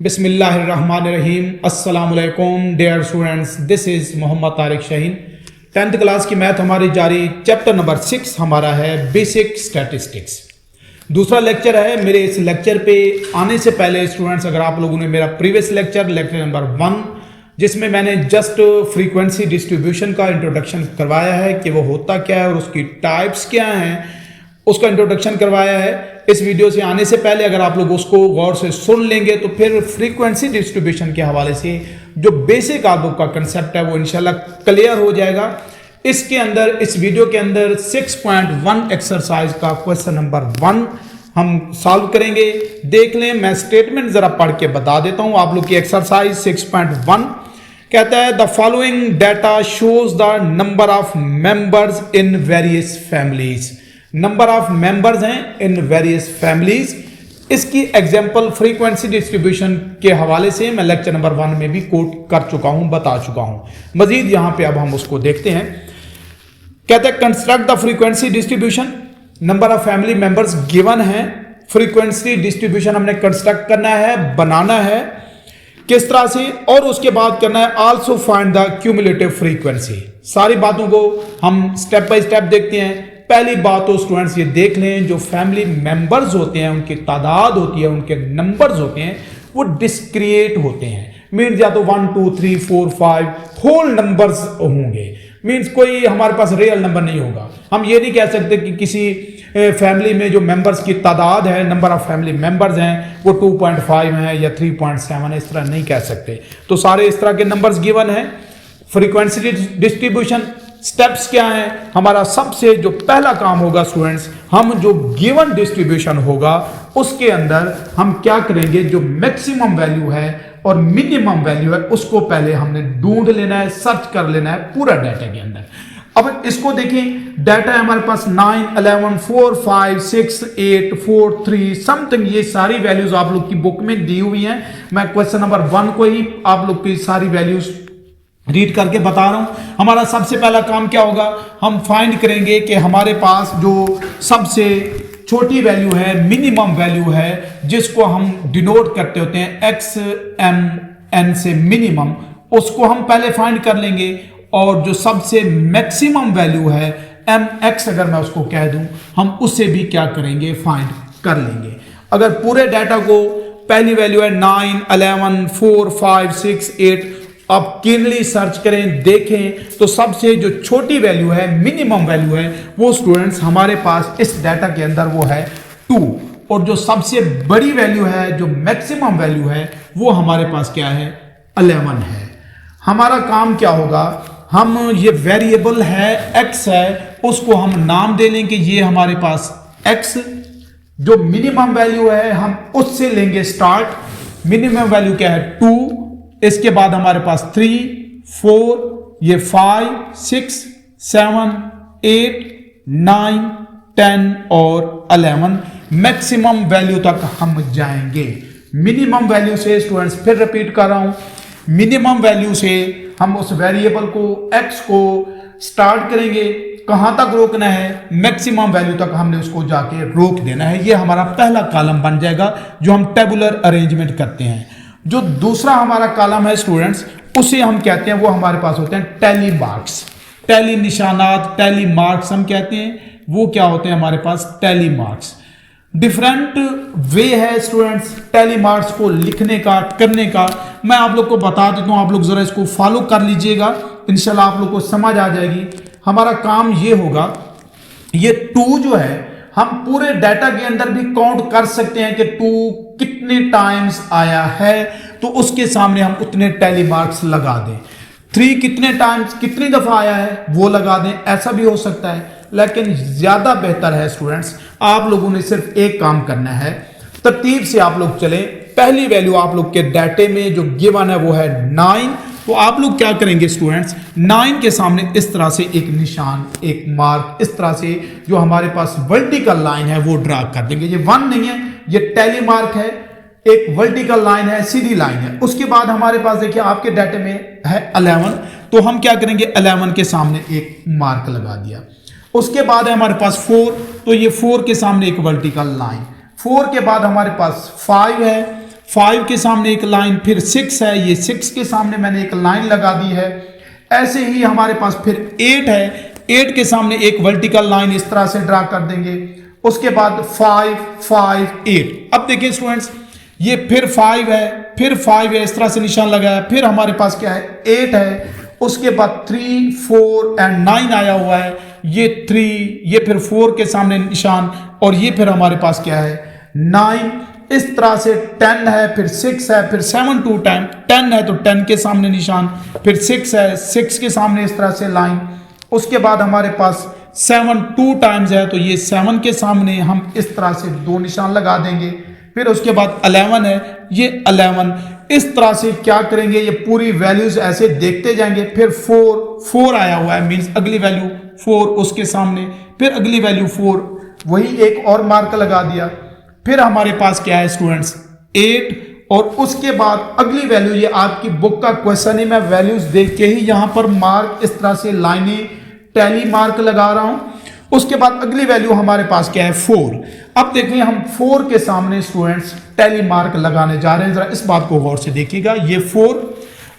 बिस्मिल्लाहिर्रहमानिर्रहीम। अस्सलामुअलैकुम dear students, this is Mohammad Tariq Shaheen. 10th class की मैथ हमारी जारी। चैप्टर नंबर 6 हमारा है बेसिक स्टैटिस्टिक्स। दूसरा लेक्चर है। मेरे इस लेक्चर पे आने से पहले स्टूडेंट्स, अगर आप लोगों ने मेरा प्रीवियस लेक्चर नंबर 1 जिसमें मैंने जस्ट फ्रीक्वेंसी डिस्ट्रीब्यूशन का इंट्रोडक्शन करवाया है कि वो होता क्या है और उसकी टाइप्स क्या हैं, उसका इंट्रोडक्शन करवाया है। इस वीडियो से आने से पहले अगर आप लोग उसको गौर से सुन लेंगे तो फिर फ्रीक्वेंसी डिस्ट्रीब्यूशन के हवाले से जो बेसिक आप लोग का कंसेप्ट है वो इंशाल्लाह क्लियर हो जाएगा। इसके अंदर, इस वीडियो के अंदर 6.1 एक्सरसाइज का क्वेश्चन नंबर 1 हम सॉल्व करेंगे। देख लें, मैं स्टेटमेंट जरा पढ़ के बता देता हूं आप लोग की। एक्सरसाइज 6.1 कहता है the following data shows the number of members in various families. Number of members हैं इन वेरियस फैमिलीज। इसकी एग्जांपल फ्रीक्वेंसी डिस्ट्रीब्यूशन के हवाले से मैं लेक्चर नंबर 1 में भी कोट कर चुका हूं, बता चुका हूं। मजीद यहां पे अब हम उसको देखते हैं। कहते हैं construct the frequency distribution. Number of family members given है। फ्रीक्वेंसी डिस्ट्रीब्यूशन हमने कंस्ट्रक्ट करना है, बनाना है। किस तरह से, और उसके बाद करना है also find the cumulative frequency. सारी बातों को हम स्टेप बाय स्टेप देखते हैं। पहली बात तो स्टूडेंट्स ये देख लें, जो फैमिली मेंबर्स होते हैं उनकी तादाद होती है, उनके नंबर्स होते हैं, वो डिस्क्रिएट होते हैं। मीन्स या तो 1 2 3 4 5 होल नंबर्स होंगे। मीन्स कोई हमारे पास रियल नंबर नहीं होगा। हम ये नहीं कह सकते कि किसी फैमिली में जो मेंबर्स की तादाद है, नंबर ऑफ फैमिली मेंबर्स हैं, वो 2.5 है या 3.7 है, इस तरह नहीं कह सकते। तो सारे इस तरह के नंबर्स गिवन है। फ्रीक्वेंसी डिस्ट्रीब्यूशन स्टेप्स क्या हैं? हमारा सबसे जो पहला काम होगा स्टूडेंट्स, हम जो गिवन डिस्ट्रीब्यूशन होगा उसके अंदर हम क्या करेंगे, जो मैक्सिमम वैल्यू है और मिनिमम वैल्यू है उसको पहले हमने ढूंढ लेना है, सर्च कर लेना है पूरा डाटा के अंदर। अब इसको देखें, डाटा है हमारे पास 9 11 4 5 6 8 4 3 समथिंग। ये सारी वैल्यूज आप लोग की बुक में दी हुई हैं। मैं क्वेश्चन नंबर 1 को ही आप लोग की सारी वैल्यूज रीड करके बता रहा हूं। हमारा सबसे पहला काम क्या होगा, हम फाइंड करेंगे कि हमारे पास जो सबसे छोटी वैल्यू है, मिनिमम वैल्यू है, जिसको हम डिनोट करते होते हैं XMN से मिनिमम, उसको हम पहले फाइंड कर लेंगे। और जो सबसे मैक्सिमम वैल्यू है MX अगर मैं उसको कह दूं, हम उससे भी क्या करेंगे, फाइंड कर लेंगे। अगर पूरे डाटा को पहली वैल्यू है 9 11 4 5 6 8, आप कीनली सर्च करें, देखें तो सबसे जो छोटी वैल्यू है, मिनिमम वैल्यू है, वो स्टूडेंट्स हमारे पास इस डाटा के अंदर वो है 2। और जो सबसे बड़ी वैल्यू है, जो मैक्सिमम वैल्यू है, वो हमारे पास क्या है, 11 है। हमारा काम क्या होगा, हम ये वेरिएबल है x है, उसको हम नाम दे लेंगे, ये हमारे पास x। जो मिनिमम वैल्यू है हम उससे लेंगे स्टार्ट। मिनिमम वैल्यू क्या है, 2। इसके बाद हमारे पास 3 4, ये 5 6 7 8 9 10 और 11। मैक्सिमम वैल्यू तक हम जाएंगे। मिनिमम वैल्यू से स्टूडेंट्स, फिर रिपीट कर रहा हूं, मिनिमम वैल्यू से हम उस वेरिएबल को x को स्टार्ट करेंगे। कहां तक रोकना है, मैक्सिमम वैल्यू तक हमने उसको जाके रोक देना है। ये हमारा पहला कॉलम बन जाएगा जो हम टेबुलर अरेंजमेंट करते हैं। जो दूसरा हमारा कॉलम है स्टूडेंट्स, उसे हम कहते हैं, वो हमारे पास होते हैं टैली मार्क्स। टैली निशानात, टैली मार्क्स हम कहते हैं। वो क्या होते हैं हमारे पास, टैली मार्क्स। डिफरेंट वे है स्टूडेंट्स टैली मार्क्स को लिखने का, करने का। मैं आप लोग को बता देता हूं, आप लोग जरा इसको फॉलो कर लीजिएगा, इंशाल्लाह आप लोग को समझ आ जाएगी। हमारा काम ये होगा, ये 2 जो है हम पूरे डाटा के अंदर भी काउंट कर सकते हैं कि 2 कितने टाइम्स आया है, तो उसके सामने हम उतने टैली मार्क्स लगा दें। 3 कितने टाइम्स, कितनी दफा आया है, वो लगा दें। ऐसा भी हो सकता है, लेकिन ज्यादा बेहतर है स्टूडेंट्स, आप लोगों ने सिर्फ एक काम करना है, तरतीब से आप लोग चलें। पहली वैल्यू आप लोग के डाटे में जो गिवन है वो है 9। तो आप लोग क्या करेंगे स्टूडेंट्स, 9 के सामने इस तरह से एक निशान, एक मार्क, इस तरह से जो हमारे पास वर्टिकल लाइन है वो ड्रा कर देंगे। ये 1 नहीं है, ये टैली मार्क है, एक वर्टिकल लाइन है, सीधी लाइन है। उसके बाद हमारे पास देखिए आपके डाटे में है 11, तो हम क्या करेंगे, 11 के सामने एक मार्क लगा दिया। उसके बाद है हमारे पास 4, तो ये 4 के सामने एक वर्टिकल लाइन। 4 के बाद हमारे पास 5 है, 5 के सामने एक लाइन, फिर 6 है, ये 6 के सामने मैंने एक लाइन लगा दी है। ऐसे ही हमारे पास फिर 8 है, 8 के सामने एक वर्टिकल लाइन इस तरह से ड्रा कर देंगे। उसके बाद 5 5 8। अब देखिए स्टूडेंट्स, ये फिर 5 है, फिर 5 है, इस तरह से निशान लगाया। फिर हमारे पास क्या है, 8 है, उसके बाद 3 4 एंड 9 आया हुआ है। ये 3, ये फिर 4 के सामने निशान, और ये फिर हमारे पास क्या है 9। इस तरह से 10 है, फिर 6 है, फिर 7 2 10, 10 है तो 10 के सामने निशान, फिर 6 है, 6 के सामने इस तरह से लाइन। उसके बाद हमारे पास 7 2 टाइम्स है, तो ये 7 के सामने हम इस तरह से 2 निशान लगा देंगे। फिर उसके बाद 11 है, ये 11। इस तरह से क्या करेंगे, ये पूरी वैल्यूज ऐसे देखते जाएंगे। फिर 4 आया हुआ है, मीन्स अगली वैल्यू 4 उसके सामने, फिर अगली वैल्यू 4, वही एक और मार्क लगा दिया। फिर हमारे पास क्या है स्टूडेंट्स 8, और उसके बाद अगली वैल्यू, ये आपकी बुक का क्वेश्चन है, मैं वैल्यूज देख के ही यहां पर मार्क इस तरह से लाइनें टैली मार्क लगा रहा हूं। उसके बाद अगली वैल्यू हमारे पास क्या है 4। अब देखिए हम 4 के सामने स्टूडेंट्स टैली मार्क लगाने जा रहे हैं, जरा इस बात को गौर से देखिएगा। ये 4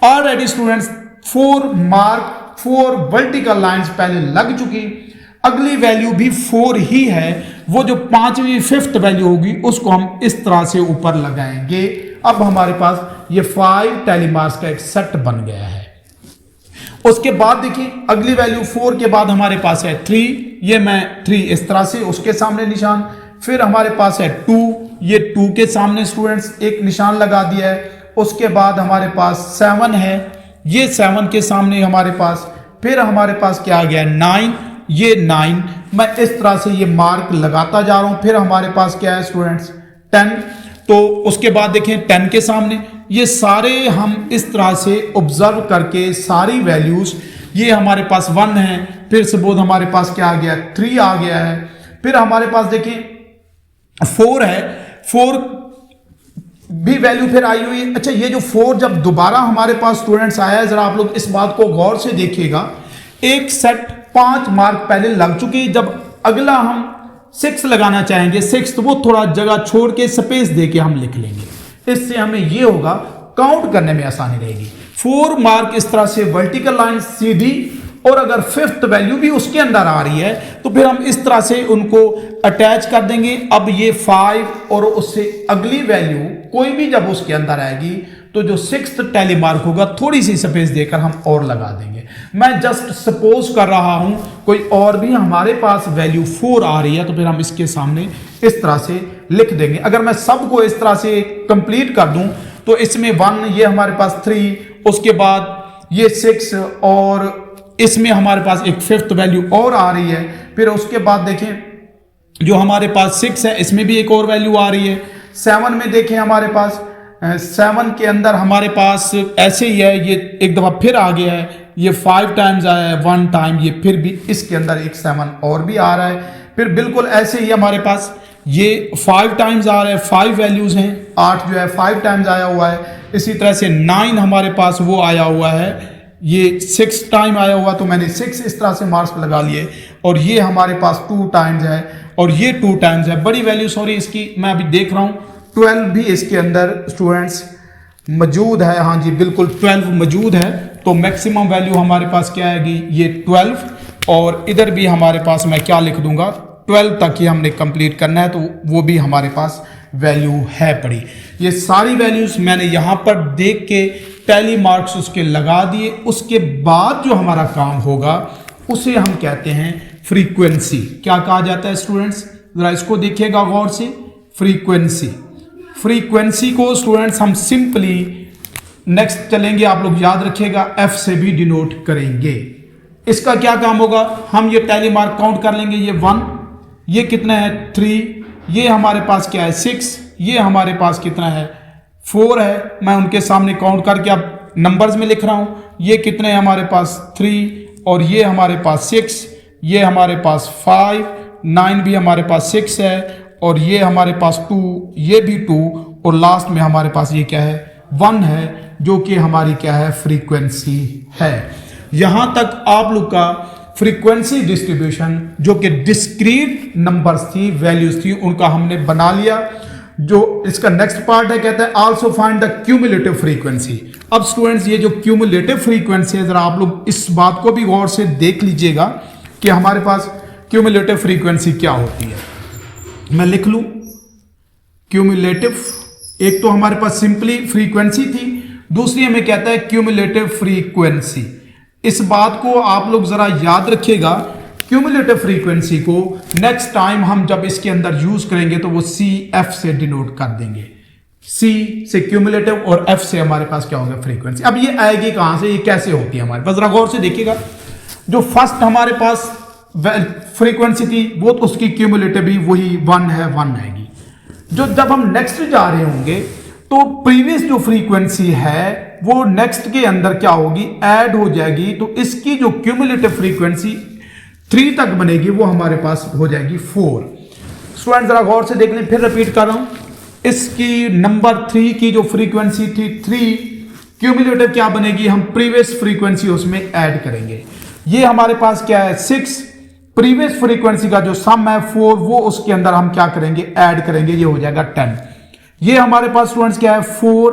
already students 4 mark, 4 vertical lines पहले लग चुकी। अगली वैल्यू भी 4 ही है, वो जो 5वीं 5th वैल्यू होगी उसको हम इस तरह से ऊपर लगाएंगे। अब हमारे पास ये 5 टैली मार्क्स का एक सेट बन गया है। उसके बाद देखिए अगली वैल्यू 4 के बाद हमारे पास है 3, ये मैं 3 इस तरह से उसके सामने निशान। फिर हमारे पास है 2, ये 2 के सामने स्टूडेंट्स एक निशान लगा दिया है। उसके बाद हमारे पास 7 है, ये 7 के सामने हमारे पास। फिर हमारे पास क्या आ गया 9, ये 9, मैं इस तरह से ये मार्क लगाता जा रहा हूं। फिर हमारे पास क्या है स्टूडेंट्स 10, तो उसके बाद देखें 10 के सामने ये सारे हम इस तरह से ऑब्जर्व करके सारी वैल्यूज, ये हमारे पास 1 है, फिर सपोज हमारे पास क्या आ गया 3 आ गया है। फिर हमारे पास देखिए 4 है, 4 भी वैल्यू फिर आई हुई है। अच्छा, ये जो 4 जब दोबारा हमारे पास स्टूडेंट्स आया है, जरा आप लोग इस बात को गौर से देखिएगा। एक सेट 5 मार्क पहले लग चुकी, जब अगला हम 6 लगाना चाहेंगे, 6 तो वो थोड़ा जगह छोड़ के स्पेस दे के हम लिख लेंगे। इससे हमें ये होगा काउंट करने में आसानी रहेगी। 4 मार्क इस तरह से वर्टिकल लाइन सीधी, और अगर 5th वैल्यू भी उसके अंदर आ रही है तो फिर हम इस तरह से उनको अटैच कर देंगे। अब ये 5 और उससे अगली वैल्यू कोई भी जब उसके अंदर आएगी तो जो 6th टैली मार्क होगा थोड़ी सी स्पेस देकर हम और लगा देंगे। मैं जस्ट सपोज कर रहा हूं, कोई और भी हमारे पास वैल्यू 4 आ रही है तो फिर हम इसके सामने इस तरह से लिख देंगे। अगर मैं सबको इस तरह से कंप्लीट कर दूं तो इसमें 1, ये हमारे पास 3, उसके बाद ये 6, और इसमें हमारे पास एक 5th वैल्यू और आ रही है। फिर उसके बाद देखें जो हमारे पास 6 है, इसमें भी एक और वैल्यू आ रही है। 7 में देखें हमारे पास 7 के अंदर हमारे पास ऐसे ही है, ये एक दफा फिर आ गया है, ये 5 टाइम्स आया है, 1 टाइम, ये फिर भी इसके अंदर एक 7 और भी आ रहा है। फिर बिल्कुल ऐसे ही हमारे पास ये 5 टाइम्स आ रहा है, 5 वैल्यूज हैं, 8 जो है 5 टाइम्स आया हुआ है। इसी तरह से 9 हमारे पास वो आया हुआ है, ये 6 टाइम आया हुआ, तो मैंने 6 इस तरह से मार्क्स लगा लिए। और ये हमारे पास 2 टाइम्स है, और ये 2 टाइम्स है। बड़ी वैल्यू सॉरी इसकी मैं अभी देख रहा हूँ 12 भी इसके अंदर स्टूडेंट्स मौजूद है। हाँ जी बिल्कुल 12 मौजूद है। तो मैक्सिमम वैल्यू हमारे पास क्या आएगी, ये 12, और इधर भी हमारे पास मैं क्या लिख दूंगा 12 तक ही हमने कंप्लीट करना है, तो वो भी हमारे पास वैल्यू है पड़ी। ये सारी वैल्यूज मैंने यहां पर देख के टैली मार्क्स उसके लगा दिए। उसके बाद जो हमारा काम होगा उसे हम कहते हैं फ्रीक्वेंसी। क्या कहा जाता है स्टूडेंट्स, जरा इसको देखिएगा गौर से। फ्रीक्वेंसी को स्टूडेंट्स हम सिंपली नेक्स्ट चलेंगे, आप लोग याद रखिएगा, एफ से भी डिनोट करेंगे। इसका क्या काम होगा, हम ये टैली मार्क काउंट कर लेंगे। ये 1, ये कितना है 3, ये हमारे पास क्या है 6, ये हमारे पास कितना है 4 है। मैं उनके सामने काउंट करके अब नंबर्स में लिख रहा हूं। ये कितने हैं हमारे पास 3, और ये हमारे पास 6, ये हमारे पास 5, 9 भी हमारे पास 6 है, और ये हमारे पास 2, ये भी 2, और लास्ट में हमारे पास ये क्या है 1 है, जो कि हमारी क्या है फ्रीक्वेंसी है। यहां तक आप लोग का फ्रीक्वेंसी डिस्ट्रीब्यूशन जो कि डिस्क्रीट नंबर्स थी, वैल्यूज थी, उनका हमने बना लिया। जो इसका नेक्स्ट पार्ट है, कहता है also find the cumulative frequency. अब स्टूडेंट्स ये जो क्यूमुलेटिव फ्रीक्वेंसी है, जरा आप लोग इस बात को भी गौर से देख लीजिएगा कि हमारे पास क्यूमुलेटिव फ्रीक्वेंसी क्या होती है। मैं लिख लूं क्यूमुलेटिव, एक तो हमारे पास सिंपली फ्रीक्वेंसी थी, दूसरी हमें कहता है क्यूमुलेटिव फ्रीक्वेंसी। इस बात को आप लोग जरा याद रखिएगा, क्यूमुलेटिव फ्रीक्वेंसी को नेक्स्ट टाइम हम जब इसके अंदर यूज करेंगे तो वो CF से डिनोट कर देंगे। C से क्यूमुलेटिव और F से हमारे पास क्या होगा फ्रीक्वेंसी। अब ये आएगी कहां से, ये कैसे होती है हमारे पास, जरा गौर से देखिएगा। जो फर्स्ट हमारे पास फ्रीक्वेंसी थी वो तो उसकी क्यूमुलेटिव भी वही 1 है, 1 आएगी। जो जब हम नेक्स्ट जा रहे होंगे तो प्रीवियस जो फ्रीक्वेंसी है वो नेक्स्ट के अंदर क्या होगी, ऐड हो जाएगी। तो इसकी जो क्यूमुलेटिव फ्रीक्वेंसी 3 तक बनेगी वो हमारे पास हो जाएगी 4। स्टूडेंट जरा गौर से देख लें, फिर रिपीट कर रहा हूं। इसकी नंबर 3 की जो फ्रीक्वेंसी थी 3, क्यूमुलेटिव क्या बनेगी, हम प्रीवियस फ्रीक्वेंसी उसमें ऐड करेंगे। ये हमारे पास क्या है 6, प्रीवियस फ्रीक्वेंसी का जो सम है 4, वो उसके अंदर हम क्या करेंगे, ऐड करेंगे, ये हो जाएगा 10। ये हमारे पास स्टूडेंट्स क्या है 4,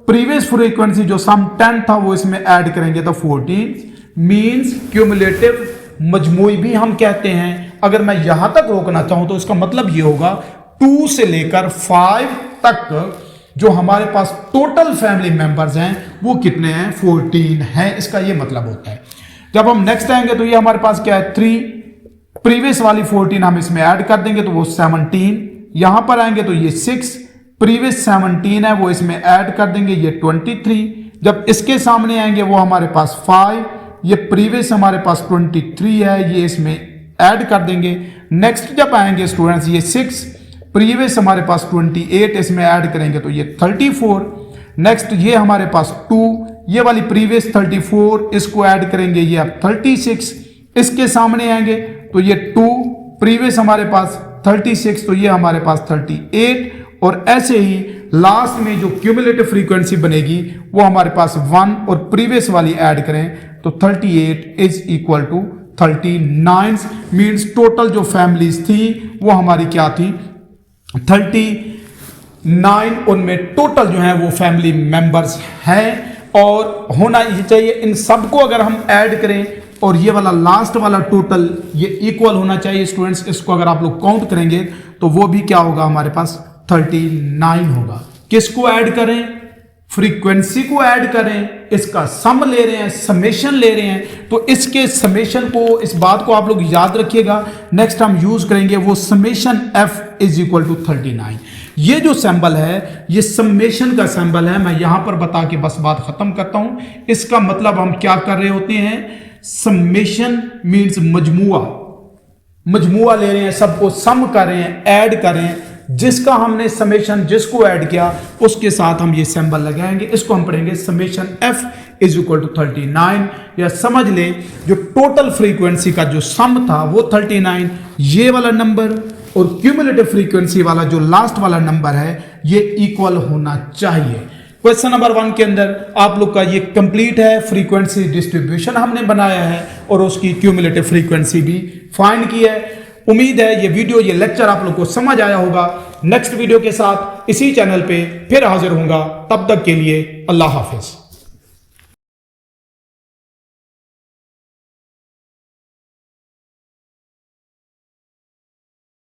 प्रीवियस फ्रीक्वेंसी जो सम 10 था वो इसमें ऐड करेंगे तो 14, मींस क्यूमुलेटिव मजमूई भी हम कहते हैं। अगर मैं यहां तक रोकना चाहूं तो इसका मतलब ये होगा 2 से लेकर 5 तक जो हमारे पास टोटल फैमिली मेंबर्स हैं वो कितने हैं, 14 हैं। इसका ये मतलब होता है। जब हम नेक्स्ट आएंगे तो ये हमारे पास क्या है 3, प्रीवियस वाली 14 हम इसमें ऐड कर देंगे तो वो 17। यहां पर आएंगे तो ये 6, प्रीवियस 17 है वो इसमें ऐड कर देंगे, ये 23। जब इसके सामने आएंगे वो हमारे पास 5, ये प्रीवियस हमारे पास 23 है, ये इसमें ऐड कर देंगे। नेक्स्ट जब आएंगे स्टूडेंट्स ये 6, प्रीवियस हमारे पास 28, इसमें ऐड करेंगे तो ये 34। नेक्स्ट ये हमारे पास 2, ये वाली प्रीवियस 34, इसको ऐड करेंगे, ये अब 36। इसके सामने आएंगे तो ये 2, प्रीवियस हमारे पास 36, तो ये हमारे पास 38। और ऐसे ही लास्ट में जो क्यूमुलेटिव फ्रीक्वेंसी बनेगी वो हमारे पास 1 और प्रीवियस वाली ऐड करें तो 38 is equal to 39। Means total जो फैमिलीज थी वो हमारी क्या थी 39। उनमें टोटल जो है वो फैमिली मेंबर्स हैं और होना ये चाहिए। इन सबको अगर हम ऐड करें और ये वाला लास्ट वाला टोटल ये इक्वल होना चाहिए स्टूडेंट्स। इसको अगर आप लोग काउंट करेंगे तो वो भी क्या होगा हमारे पास 39 होगा। किसको ऐड करें, फ्रीक्वेंसी को ऐड करें, इसका सम ले रहे हैं, समेशन ले रहे हैं। तो इसके समेशन को, इस बात को आप लोग याद रखिएगा, नेक्स्ट हम यूज करेंगे वो summation f is equal to 39। ये जो सिंबल है ये समेशन का सिंबल है। मैं यहां पर बता के बस बात खत्म करता हूं। इसका मतलब हम क्या कर रहे होते हैं, समेशन मींस मजमुआ ले रहे हैं, सबको सम कर रहे हैं, ऐड कर रहे हैं। जिसका हमने समेशन जिसको ऐड किया उसके साथ हम ये सिंबल लगाएंगे। इसको हम पढ़ेंगे summation f is equal to 39। या समझ लें जो टोटल फ्रीक्वेंसी का जो सम था वो 39, ये वाला नंबर और क्यूमुलेटिव फ्रीक्वेंसी वाला जो लास्ट वाला नंबर है ये इक्वल होना चाहिए। क्वेश्चन नंबर 1 के अंदर आप लोग का ये कंप्लीट है। फ्रीक्वेंसी डिस्ट्रीब्यूशन हमने बनाया है और उसकी क्यूमुलेटिव फ्रीक्वेंसी भी फाइंड की है। उम्मीद है ये वीडियो, ये लेक्चर आप लोग को समझ आया होगा। नेक्स्ट वीडियो के साथ इसी चैनल पे फिर हाजिर होऊंगा। तब तक के लिए अल्लाह हाफिज।